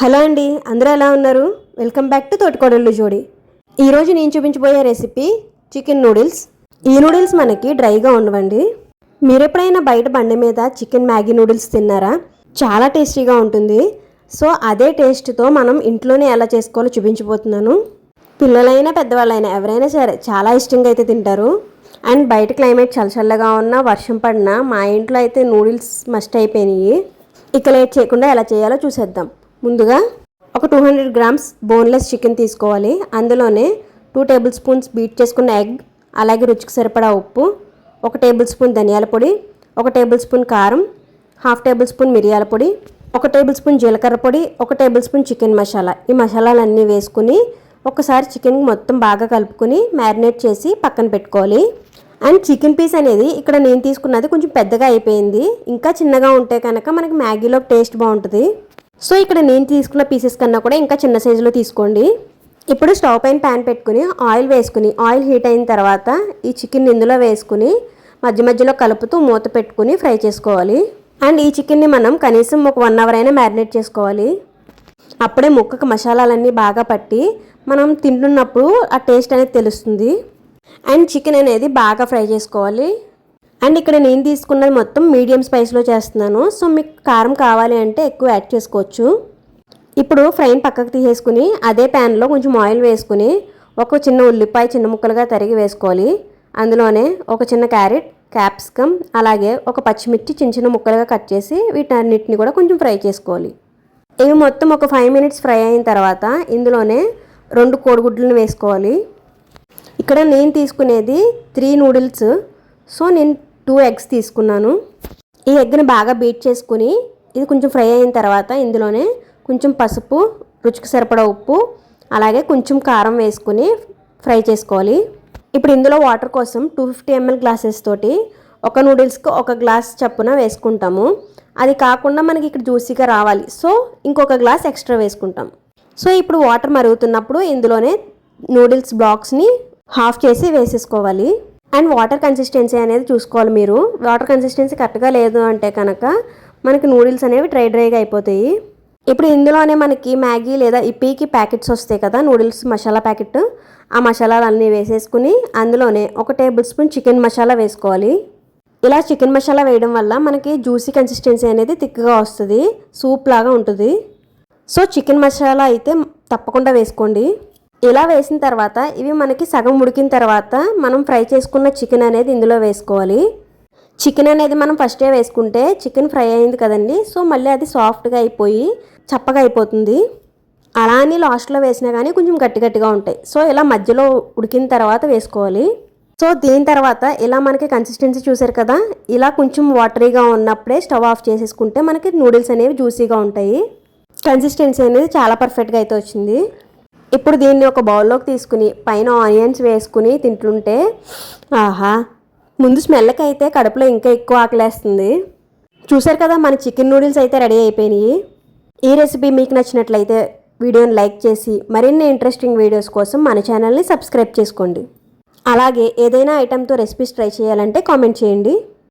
Hello అండి, అందరూ ఎలా ఉన్నారు? వెల్కమ్ బ్యాక్ టు తోటికోడళ్ళు జోడి. ఈరోజు నేను చూపించబోయే రెసిపీ చికెన్ నూడిల్స్. ఈ నూడిల్స్ మనకి డ్రైగా ఉండవండి. మీరు ఎప్పుడైనా బయట బండి మీద చికెన్ మ్యాగీ నూడిల్స్ తిన్నారా? చాలా టేస్టీగా ఉంటుంది. సో అదే టేస్ట్తో మనం ఇంట్లోనే ఎలా చేసుకోవాలో చూపించబోతున్నాను. పిల్లలైనా పెద్దవాళ్ళైనా ఎవరైనా సరే చాలా ఇష్టంగా అయితే తింటారు. అండ్ బయట క్లైమేట్ చల్లగా ఉన్నా వర్షం పడినా మా ఇంట్లో అయితే నూడిల్స్ మస్ట్ అయిపోయినాయి. ఇక లేట్ చేయకుండా ఎలా చేయాలో చూసేద్దాం. ముందుగా ఒక 200 గ్రామ్స్ బోన్లెస్ చికెన్ తీసుకోవాలి. అందులోనే 2 టేబుల్ స్పూన్స్ బీట్ చేసుకున్న ఎగ్, అలాగే రుచికి సరిపడా ఉప్పు, 1 టేబుల్ స్పూన్ ధనియాల పొడి, 1 టేబుల్ స్పూన్ కారం, 1/2 టేబుల్ స్పూన్ మిరియాల పొడి, 1 టేబుల్ స్పూన్ జీలకర్ర పొడి, 1 టేబుల్ స్పూన్ చికెన్ మసాలా. ఈ మసాలాలన్నీ వేసుకుని ఒకసారి చికెన్ మొత్తం బాగా కలుపుకొని మ్యారినేట్ చేసి పక్కన పెట్టుకోవాలి. అండ్ చికెన్ పీస్ అనేది ఇక్కడ నేను తీసుకున్నది కొంచెం పెద్దగా అయిపోయింది. ఇంకా చిన్నగా ఉంటే కనుక మనకి మ్యాగీలో టేస్ట్ బాగుంటుంది. సో ఇక్కడ నేను తీసుకున్న పీసెస్ కన్నా కూడా ఇంకా చిన్న సైజులో తీసుకోండి. ఇప్పుడు స్టవ్ పైన ప్యాన్ పెట్టుకుని ఆయిల్ వేసుకుని ఆయిల్ హీట్ అయిన తర్వాత ఈ చికెన్ ఇందులో వేసుకుని మధ్యలో కలుపుతూ మూత పెట్టుకుని ఫ్రై చేసుకోవాలి. అండ్ ఈ చికెన్ని మనం కనీసం ఒక 1 అవర్ అయినా మ్యారినేట్ చేసుకోవాలి. అప్పుడే ముక్కకు మసాలాలన్నీ బాగా పట్టి మనం తింటున్నప్పుడు ఆ టేస్ట్ అనేది తెలుస్తుంది. అండ్ చికెన్ అనేది బాగా ఫ్రై చేసుకోవాలి. అండ్ ఇక్కడ నేను తీసుకున్నది మొత్తం మీడియం స్పైస్లో చేస్తున్నాను. సో మీకు కారం కావాలి అంటే ఎక్కువ యాడ్ చేసుకోవచ్చు. ఇప్పుడు ఫ్రైని పక్కకు తీసేసుకుని అదే ప్యాన్లో కొంచెం ఆయిల్ వేసుకుని ఒక చిన్న ఉల్లిపాయ చిన్న ముక్కలుగా తరిగి వేసుకోవాలి. అందులోనే ఒక చిన్న క్యారెట్, క్యాప్సికమ్, అలాగే ఒక పచ్చిమిర్చి చిన్న ముక్కలుగా కట్ చేసి వీటన్నిటిని కూడా కొంచెం ఫ్రై చేసుకోవాలి. ఇవి మొత్తం ఒక 5 మినిట్స్ ఫ్రై అయిన తర్వాత ఇందులోనే 2 కోడిగుడ్లను వేసుకోవాలి. ఇక్కడ నేను తీసుకునేది 3 నూడిల్స్. సో నేను 2 ఎగ్స్ తీసుకున్నాను. ఈ ఎగ్ని బాగా బీట్ చేసుకుని ఇది కొంచెం ఫ్రై అయిన తర్వాత ఇందులోనే కొంచెం పసుపు, రుచికి సరిపడా ఉప్పు, అలాగే కొంచెం కారం వేసుకుని ఫ్రై చేసుకోవాలి. ఇప్పుడు ఇందులో వాటర్ కోసం 250 ml గ్లాసెస్ తోటి ఒక నూడిల్స్కి 1 గ్లాస్ చప్పున వేసుకుంటాము. అది కాకుండా మనకి ఇక్కడ జ్యూసీగా రావాలి, సో ఇంకొక గ్లాస్ ఎక్స్ట్రా వేసుకుంటాం. సో ఇప్పుడు వాటర్ మరుగుతున్నప్పుడు ఇందులోనే నూడిల్స్ బ్లాక్స్ని హాఫ్ చేసి వేసేసుకోవాలి. అండ్ వాటర్ కన్సిస్టెన్సీ అనేది చూసుకోవాలి. మీరు వాటర్ కన్సిస్టెన్సీ కరెక్ట్గా లేదు అంటే కనుక మనకి నూడిల్స్ అనేవి డ్రైగా అయిపోతాయి. ఇప్పుడు ఇందులోనే మనకి మ్యాగీ లేదా ఇప్పీకి ప్యాకెట్స్ వస్తాయి కదా, నూడిల్స్ మసాలా ప్యాకెట్, ఆ మసాలాలన్నీ వేసేసుకుని అందులోనే 1 టేబుల్ స్పూన్ చికెన్ మసాలా వేసుకోవాలి. ఇలా చికెన్ మసాలా వేయడం వల్ల మనకి జ్యూసీ కన్సిస్టెన్సీ అనేది థిక్గా వస్తుంది, సూప్ లాగా ఉంటుంది. సో చికెన్ మసాలా అయితే తప్పకుండా వేసుకోండి. ఇలా వేసిన తర్వాత ఇవి మనకి సగం ఉడికిన తర్వాత మనం ఫ్రై చేసుకున్న చికెన్ అనేది ఇందులో వేసుకోవాలి. చికెన్ అనేది మనం ఫస్టే వేసుకుంటే చికెన్ ఫ్రై అయింది కదండి, సో మళ్ళీ అది సాఫ్ట్గా అయిపోయి చప్పగా అయిపోతుంది. అలా అని లాస్ట్లో వేసినా కానీ కొంచెం గట్టిగా ఉంటాయి. సో ఇలా మధ్యలో ఉడికిన తర్వాత వేసుకోవాలి. సో దీని తర్వాత ఇలా మనకి కన్సిస్టెన్సీ చూసారు కదా, ఇలా కొంచెం వాటరీగా ఉన్నప్పుడే స్టవ్ ఆఫ్ చేసేసుకుంటే మనకి నూడిల్స్ అనేవి జ్యూసీగా ఉంటాయి. కన్సిస్టెన్సీ అనేది చాలా పర్ఫెక్ట్గా అయితే వచ్చింది. ఇప్పుడు దీన్ని ఒక బౌల్లోకి తీసుకుని పైన ఆనియన్స్ వేసుకుని తింటుంటే ఆహా, ముందు స్మెల్కి అయితే కడుపులో ఇంకా ఎక్కువ ఆకలేస్తుంది. చూసారు కదా, మన చికెన్ నూడిల్స్ అయితే రెడీ అయిపోయినాయి. ఈ రెసిపీ మీకు నచ్చినట్లయితే వీడియోని లైక్ చేసి మరిన్ని ఇంట్రెస్టింగ్ వీడియోస్ కోసం మన ఛానల్ని సబ్స్క్రైబ్ చేసుకోండి. అలాగే ఏదైనా ఐటెంతో రెసిపీస్ ట్రై చేయాలంటే కామెంట్ చేయండి.